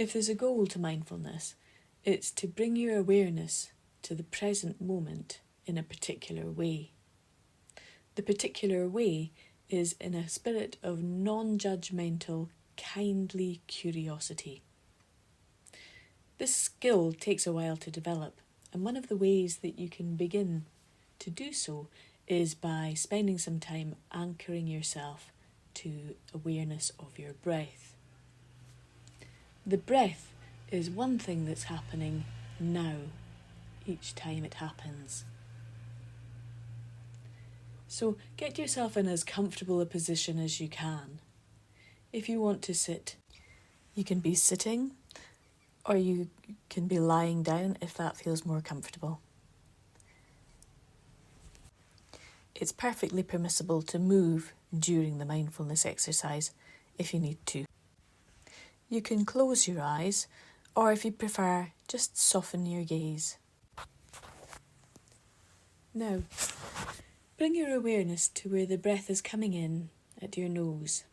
If there's a goal to mindfulness, it's to bring your awareness to the present moment in a particular way. The particular way is in a spirit of non-judgmental, kindly curiosity. This skill takes a while to develop, and one of the ways that you can begin to do so is by spending some time anchoring yourself to awareness of your breath. The breath is one thing that's happening now, each time it happens. So get yourself in as comfortable a position as you can. If you want to sit, you can be sitting, or you can be lying down if that feels more comfortable. It's perfectly permissible to move during the mindfulness exercise if you need to. You can close your eyes, or if you prefer, just soften your gaze. Now, bring your awareness to where the breath is coming in at your nose.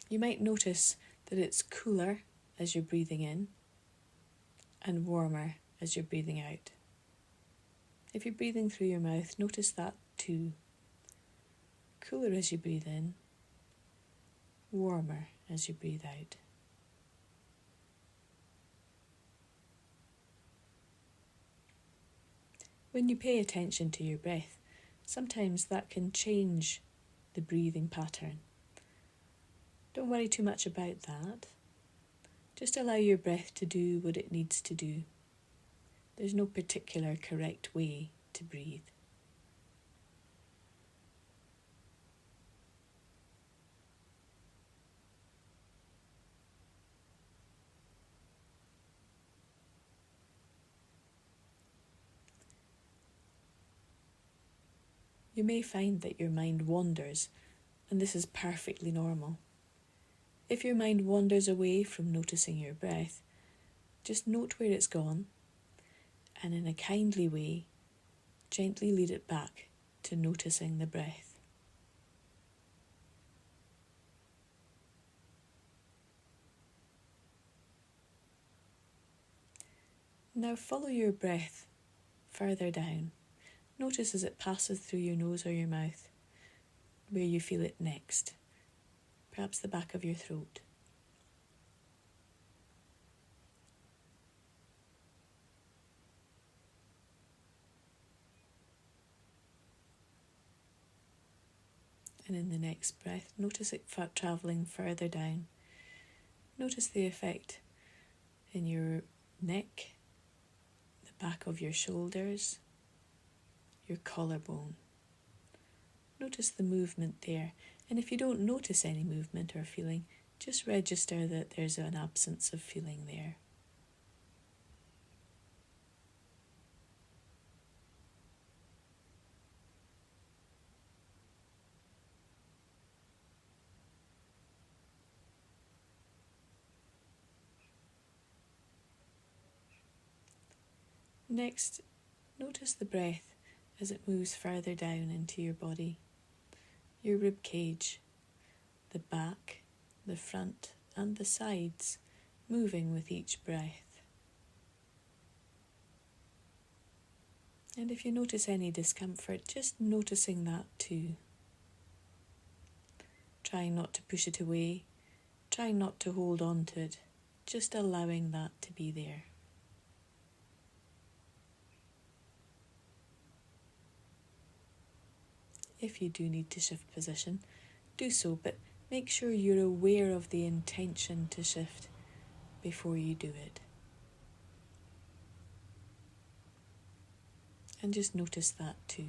You might notice that it's cooler as you're breathing in and warmer as you're breathing out. If you're breathing through your mouth, notice that too. Cooler as you breathe in, warmer as you breathe out. When you pay attention to your breath, sometimes that can change the breathing pattern. Don't worry too much about that. Just allow your breath to do what it needs to do. There's no particular correct way to breathe. You may find that your mind wanders, and this is perfectly normal. If your mind wanders away from noticing your breath, just note where it's gone, and in a kindly way, gently lead it back to noticing the breath. Now follow your breath further down. Notice as it passes through your nose or your mouth, where you feel it next, perhaps the back of your throat. And in the next breath, notice it travelling further down. Notice the effect in your neck, the back of your shoulders, your collarbone. Notice the movement there, and if you don't notice any movement or feeling, just register that there's an absence of feeling there. Next, notice the breath as it moves further down into your body, your rib cage, the back, the front and the sides, moving with each breath. And if you notice any discomfort, just noticing that too. Trying not to push it away, trying not to hold on to it, just allowing that to be there. If you do need to shift position, do so, but make sure you're aware of the intention to shift before you do it. And just notice that too.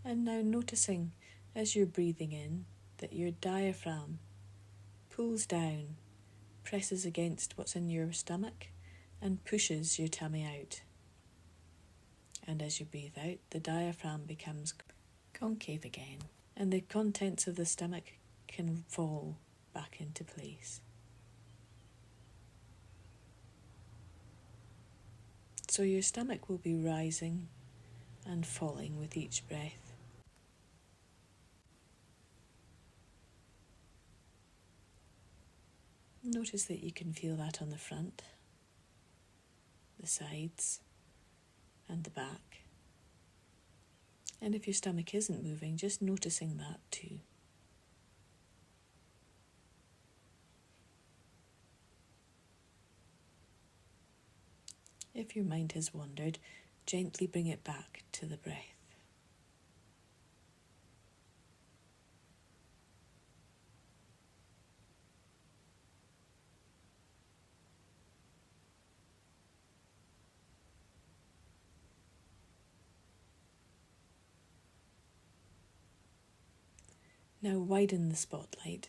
And now noticing as you're breathing in that your diaphragm pulls down, presses against what's in your stomach and pushes your tummy out. And as you breathe out, the diaphragm becomes concave again, and the contents of the stomach can fall back into place. So your stomach will be rising and falling with each breath. Notice that you can feel that on the front, the sides, and the back. And if your stomach isn't moving, just noticing that too. If your mind has wandered, gently bring it back to the breath. Now widen the spotlight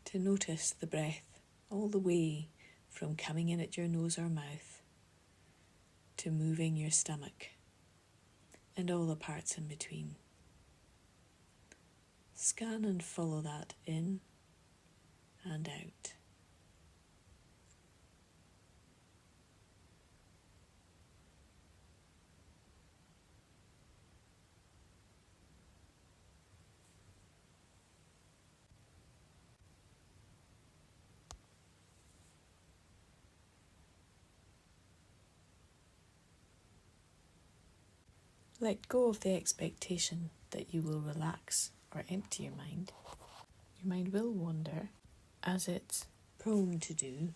to notice the breath all the way from coming in at your nose or mouth to moving your stomach and all the parts in between. Scan and follow that in and out. Let go of the expectation that you will relax or empty your mind. Your mind will wander, as it's prone to do,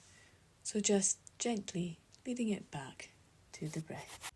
so just gently leading it back to the breath.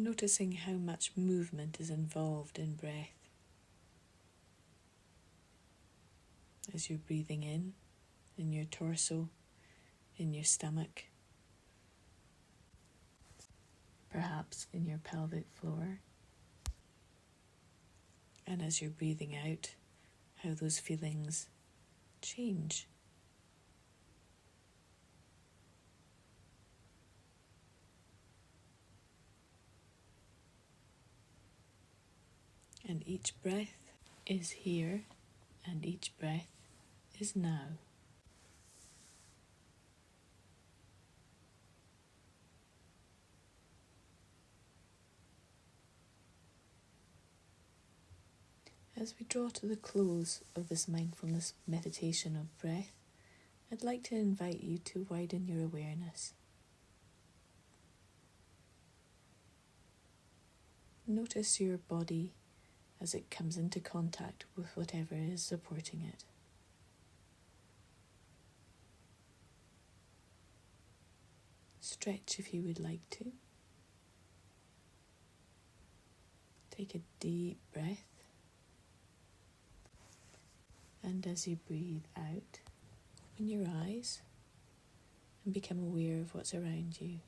Noticing how much movement is involved in breath. As you're breathing in your torso, in your stomach, perhaps in your pelvic floor. And as you're breathing out, how those feelings change. And each breath is here, and each breath is now. As we draw to the close of this mindfulness meditation of breath, I'd like to invite you to widen your awareness. Notice your body as it comes into contact with whatever is supporting it. Stretch if you would like to. Take a deep breath. And as you breathe out, open your eyes and become aware of what's around you.